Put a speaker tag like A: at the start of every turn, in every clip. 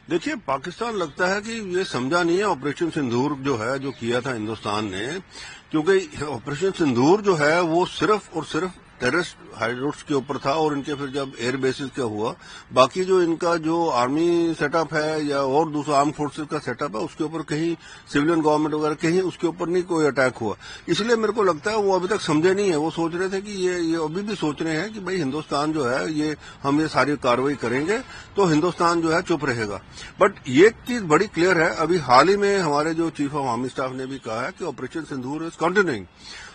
A: देखिए, पाकिस्तान लगता है कि ये समझा नहीं है ऑपरेशन सिंदूर जो है, जो किया था हिंदुस्तान ने, क्योंकि ऑपरेशन सिंदूर जो है वो सिर्फ और सिर्फ टेररिस्ट हाइडआउट्स के ऊपर था। और इनके फिर जब एयर बेसिस का हुआ, बाकी जो इनका जो आर्मी सेटअप है या और दूसरा आर्म फोर्सेस का सेटअप है, उसके ऊपर कहीं सिविलियन गवर्नमेंट वगैरह कहीं उसके ऊपर नहीं कोई अटैक हुआ। इसलिए मेरे को लगता है वो अभी तक समझे नहीं है। वो सोच रहे थे कि ये अभी भी सोच रहे हैं कि भाई हिंदुस्तान जो है ये हम ये सारी कार्रवाई करेंगे तो हिंदुस्तान जो है चुप रहेगा। बट ये चीज बड़ी क्लियर है, अभी हाल ही में हमारे जो चीफ ऑफ आर्मी स्टाफ ने भी कहा है कि ऑपरेशन सिंदूर इज कंटिन्यूइंग।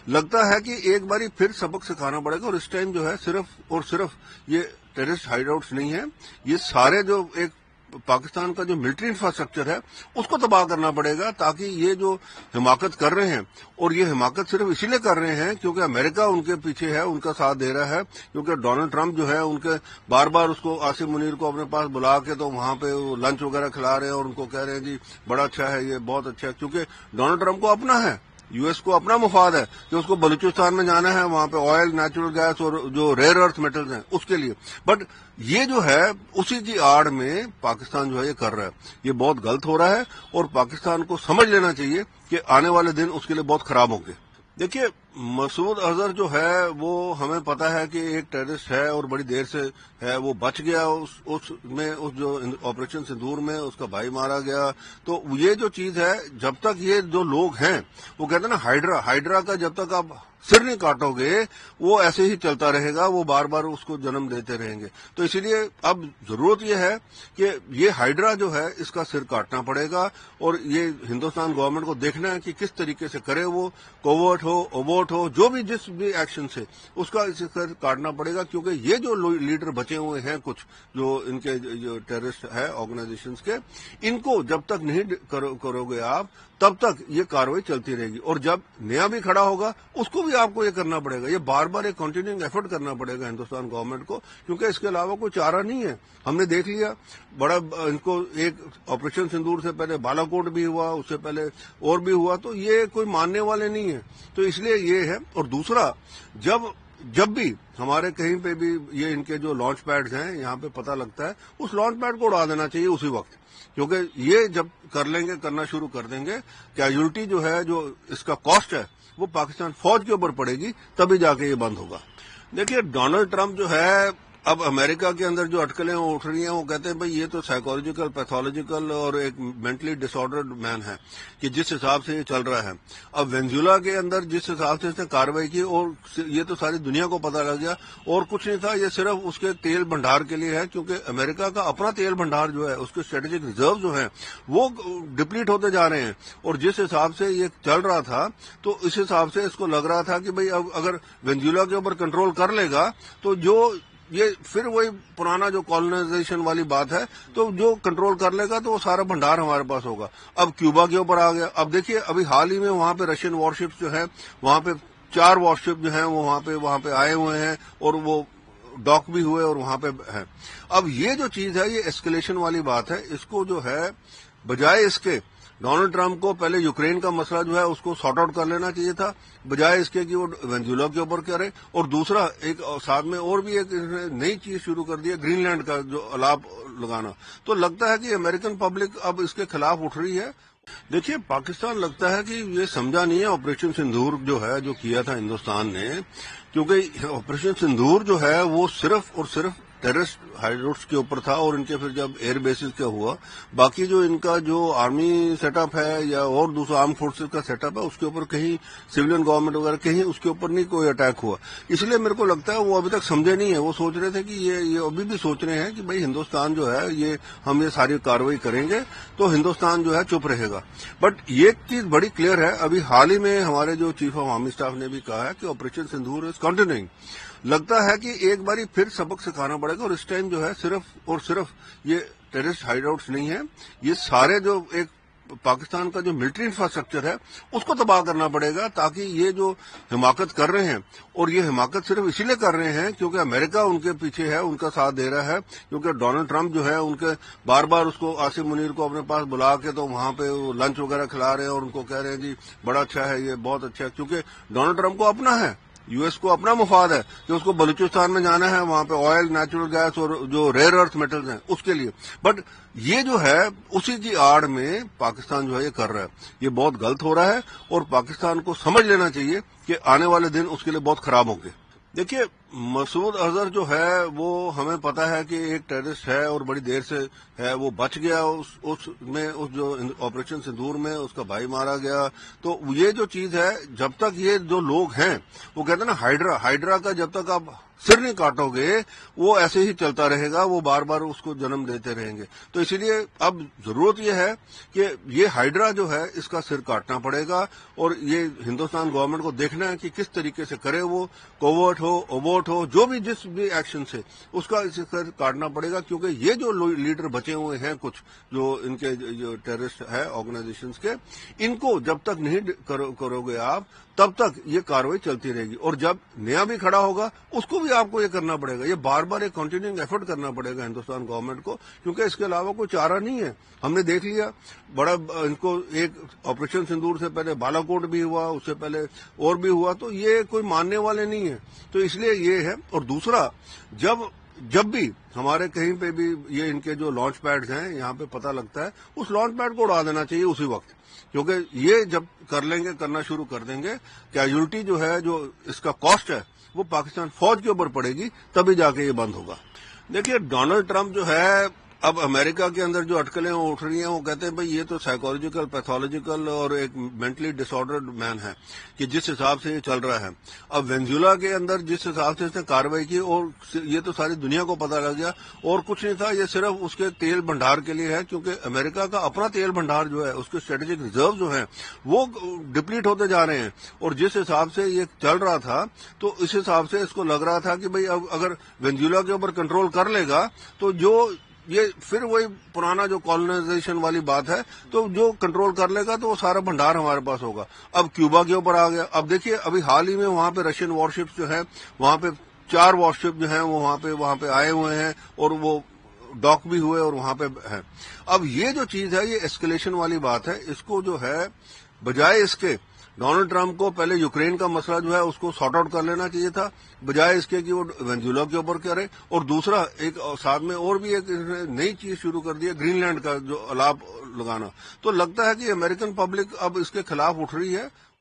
A: लगता है कि एक बारी फिर सबक सिखाना पड़ेगा, और इस टाइम जो है सिर्फ और सिर्फ ये टेररिस्ट हाइडआउट्स नहीं है, ये सारे जो एक पाकिस्तान का जो मिलिट्री इंफ्रास्ट्रक्चर है उसको तबाह करना पड़ेगा, ताकि ये जो हिमाकत कर रहे हैं, और ये हिमाकत सिर्फ इसीलिए कर रहे हैं क्योंकि अमेरिका उनके पीछे है, उनका साथ दे रहा है। क्योंकि डोनाल्ड ट्रंप जो है उनके बार बार उसको आसिम मुनीर को अपने पास बुला के तो वहां पे वो लंच वगैरह खिला रहे हैं और उनको कह रहे हैं जी बड़ा अच्छा है, ये बहुत अच्छा है। क्योंकि डोनाल्ड ट्रंप को अपना है, यूएस को अपना मुफाद है कि उसको बलूचिस्तान में जाना है, वहां पे ऑयल, नेचुरल गैस और जो रेयर अर्थ मेटल्स हैं उसके लिए। बट ये जो है उसी की आड़ में पाकिस्तान जो है ये कर रहा है, ये बहुत गलत हो रहा है, और पाकिस्तान को समझ लेना चाहिए कि आने वाले दिन उसके लिए बहुत खराब होंगे। देखिए, मसूद अजहर जो है वो हमें पता है कि एक टेररिस्ट है और बड़ी देर से है, वो बच गया उस जो ऑपरेशन सिंदूर में उसका भाई मारा गया। तो ये जो चीज है, जब तक ये जो लोग हैं, वो कहते हैं ना हाइड्रा का जब तक आप सिर नहीं काटोगे वो ऐसे ही चलता रहेगा, वो बार बार उसको जन्म देते रहेंगे। तो इसीलिए अब जरूरत यह है कि ये हाइड्रा जो है इसका सिर काटना पड़ेगा, और ये हिंदुस्तान गवर्नमेंट को देखना है कि किस तरीके से करे, वो कोवर्ट हो, ओवर्ट हो, जो भी जिस भी एक्शन से उसका सिर काटना पड़ेगा। क्योंकि ये जो लीडर बचे हुए हैं कुछ जो इनके जो टेररिस्ट है ऑर्गेनाइजेशंस के, इनको जब तक नहीं करोगे आप, तब तक ये कार्रवाई चलती रहेगी। और जब नया भी खड़ा होगा उसको भी आपको ये करना पड़ेगा, ये बार बार एक कंटिन्यूइंग एफर्ट करना पड़ेगा हिंदुस्तान गवर्नमेंट को, क्योंकि इसके अलावा कोई चारा नहीं है। हमने देख लिया बड़ा, इनको एक ऑपरेशन सिंदूर से पहले बालाकोट भी हुआ, उससे पहले और भी हुआ, तो ये कोई मानने वाले नहीं है। तो इसलिए ये है। और दूसरा, जब भी हमारे कहीं पे भी ये इनके जो लॉन्च पैड्स हैं यहाँ पे पता लगता है, उस लॉन्च पैड को उड़ा देना चाहिए उसी वक्त, क्योंकि ये जब करना शुरू कर देंगे, कैजुअलिटी जो है, जो इसका कॉस्ट है, वो पाकिस्तान फौज के ऊपर पड़ेगी, तभी जाके ये बंद होगा। देखिए, डोनाल्ड ट्रंप जो है, अब अमेरिका के अंदर जो अटकलें उठ रही हैं, वो कहते हैं भाई ये तो साइकोलॉजिकल, पैथोलॉजिकल और एक मेंटली डिसऑर्डर्ड मैन है कि जिस हिसाब से ये चल रहा है। अब वेनेजुएला के अंदर जिस हिसाब से इसने कार्रवाई की, और ये तो सारी दुनिया को पता लग गया, और कुछ नहीं था, ये सिर्फ उसके तेल भंडार के लिए है, क्योंकि अमेरिका का अपना तेल भंडार जो है, उसके स्ट्रेटेजिक रिजर्व जो है वो डिप्लीट होते जा रहे हैं। और जिस हिसाब से ये चल रहा था, तो इस हिसाब से इसको लग रहा था कि भाई अब अगर वेनेजुएला के ऊपर कंट्रोल कर लेगा तो जो ये फिर वही पुराना जो कॉलोनाइजेशन वाली बात है, तो जो कंट्रोल कर लेगा तो वो सारा भंडार हमारे पास होगा। अब क्यूबा के ऊपर आ गया। अब देखिए, अभी हाल ही में वहां पे रशियन वॉरशिप्स जो है, वहां पे 4 वॉरशिप जो है वो वहां पे आए हुए हैं, और वो डॉक भी हुए और वहां पे है। अब ये जो चीज है, ये एस्केलेशन वाली बात है। इसको जो है, बजाय इसके डोनाल्ड ट्रंप को पहले यूक्रेन का मसला जो है उसको सॉर्ट आउट कर लेना चाहिए था, बजाय इसके कि वो वेनेजुएला के ऊपर करे। और दूसरा, एक साथ में और भी एक नई चीज शुरू कर दी है, ग्रीनलैंड का जो अलाप लगाना। तो लगता है कि अमेरिकन पब्लिक अब इसके खिलाफ उठ रही है। देखिए, पाकिस्तान लगता है कि ये समझा नहीं है ऑपरेशन सिंदूर जो है, जो किया था हिंदुस्तान ने, क्योंकि ऑपरेशन सिंदूर जो है वो सिर्फ और सिर्फ टेररिस्ट हाइडआउट्स के ऊपर था। और इनके फिर जब एयर बेसिस का हुआ, बाकी जो इनका जो आर्मी सेटअप है या और दूसरा आर्म फोर्सेस का सेटअप है, उसके ऊपर कहीं सिविलियन गवर्नमेंट वगैरह कहीं उसके ऊपर नहीं कोई अटैक हुआ। इसलिए मेरे को लगता है वो अभी तक समझे नहीं है। वो सोच रहे थे कि ये अभी भी सोच रहे हैं कि भाई हिंदुस्तान जो है ये हम ये सारी कार्रवाई करेंगे तो हिंदुस्तान जो है चुप रहेगा। बट ये चीज बड़ी क्लियर है, अभी हाल ही में हमारे जो चीफ ऑफ आर्मी स्टाफ ने भी कहा है कि ऑपरेशन सिंदूर इज कंटिन्यूइंग। लगता है कि एक बारी फिर सबक सिखाना पड़ेगा, और इस टाइम जो है सिर्फ और सिर्फ ये टेररिस्ट हाइडआउट्स नहीं है, ये सारे जो एक पाकिस्तान का जो मिलिट्री इंफ्रास्ट्रक्चर है उसको तबाह करना पड़ेगा, ताकि ये जो हिमाकत कर रहे हैं, और ये हिमाकत सिर्फ इसीलिए कर रहे हैं क्योंकि अमेरिका उनके पीछे है, उनका साथ दे रहा है। क्योंकि डोनाल्ड ट्रंप जो है उनके बार बार उसको आसिम मुनीर को अपने पास बुला के तो वहां पे वो लंच वगैरह खिला रहे हैं और उनको कह रहे हैं जी बड़ा अच्छा है, ये बहुत अच्छा है। क्योंकि डोनाल्ड ट्रंप को अपना है, यूएस को अपना मुफाद है कि उसको बलूचिस्तान में जाना है, वहां पे ऑयल, नेचुरल गैस और जो रेयर अर्थ मेटल्स हैं उसके लिए। बट ये जो है उसी की आड़ में पाकिस्तान जो है ये कर रहा है, ये बहुत गलत हो रहा है और पाकिस्तान को समझ लेना चाहिए कि आने वाले दिन उसके लिए बहुत खराब होंगे। देखिए, मसूद अजहर जो है वो हमें पता है कि एक टेररिस्ट है और बड़ी देर से है, वो बच गया उस जो ऑपरेशन सिंदूर में उसका भाई मारा गया। तो ये जो चीज है, जब तक ये जो लोग हैं, वो कहते हैं ना हाइड्रा का जब तक आप सिर नहीं काटोगे वो ऐसे ही चलता रहेगा, वो बार बार उसको जन्म देते रहेंगे। तो इसीलिए अब जरूरत यह है कि ये हाइड्रा जो है इसका सिर काटना पड़ेगा और ये हिंदुस्तान गवर्नमेंट को देखना है कि किस तरीके से करे, वो कोवर्ट हो, ओवर्ट हो, जो भी जिस भी एक्शन से उसका सिर काटना पड़ेगा। क्योंकि ये जो लीडर बचे हुए हैं कुछ जो इनके जो टेररिस्ट है ऑर्गेनाइजेशंस के, इनको जब तक नहीं करोगे आप तब तक ये कार्रवाई चलती रहेगी और जब नया भी खड़ा होगा उसको भी आपको ये करना पड़ेगा। ये बार बार एक कंटिन्यूइंग एफर्ट करना पड़ेगा हिंदुस्तान गवर्नमेंट को, क्योंकि इसके अलावा कोई चारा नहीं है। हमने देख लिया बड़ा इनको एक ऑपरेशन सिंदूर से पहले बालाकोट भी हुआ, उससे पहले और भी हुआ, तो ये कोई मानने वाले नहीं है। तो इसलिए ये है। और दूसरा, जब भी हमारे कहीं पे भी ये इनके जो लॉन्च पैड्स हैं यहाँ पे पता लगता है, उस लॉन्च पैड को उड़ा देना चाहिए उसी वक्त, क्योंकि ये जब करना शुरू कर देंगे, कैजुअलिटी जो है, जो इसका कॉस्ट है, वो पाकिस्तान फौज के ऊपर पड़ेगी, तभी जाके ये बंद होगा। देखिए, डोनाल्ड ट्रंप जो है, अब अमेरिका के अंदर जो अटकलें उठ रही हैं, वो कहते हैं भाई ये तो साइकोलॉजिकल, पैथोलॉजिकल और एक मेंटली डिसऑर्डर्ड मैन है कि जिस हिसाब से ये चल रहा है। अब वेनेजुएला के अंदर जिस हिसाब से इसने कार्रवाई की, और ये तो सारी दुनिया को पता लग गया, और कुछ नहीं था, ये सिर्फ उसके तेल भंडार के लिए है, क्योंकि अमेरिका का अपना तेल भंडार जो है, उसके स्ट्रेटेजिक रिजर्व जो है वो डिप्लीट होते जा रहे हैं। और जिस हिसाब से ये चल रहा था, तो इस हिसाब से इसको लग रहा था कि भाई अब अगर वेनेजुएला के ऊपर कंट्रोल कर लेगा तो जो ये फिर वही पुराना जो कॉलोनाइजेशन वाली बात है, तो जो कंट्रोल कर लेगा तो वो सारा भंडार हमारे पास होगा। अब क्यूबा के ऊपर आ गया। अब देखिए, अभी हाल ही में वहां पे रशियन वॉरशिप्स जो है, वहां पे 4 वॉरशिप जो है वो वहां पे आए हुए हैं और वो डॉक भी हुए और वहां पे है। अब ये जो चीज है, ये एस्केलेशन वाली बात है। इसको जो है, बजाय इसके डोनाल्ड ट्रंप को पहले यूक्रेन का मसला जो है उसको सॉर्ट आउट कर लेना चाहिए था, बजाय इसके कि वो वेनेजुएला के ऊपर करे। और दूसरा, एक साथ में और भी एक नई चीज शुरू कर दी है, ग्रीनलैंड का जो अलाप लगाना। तो लगता है कि अमेरिकन पब्लिक अब इसके खिलाफ उठ रही है।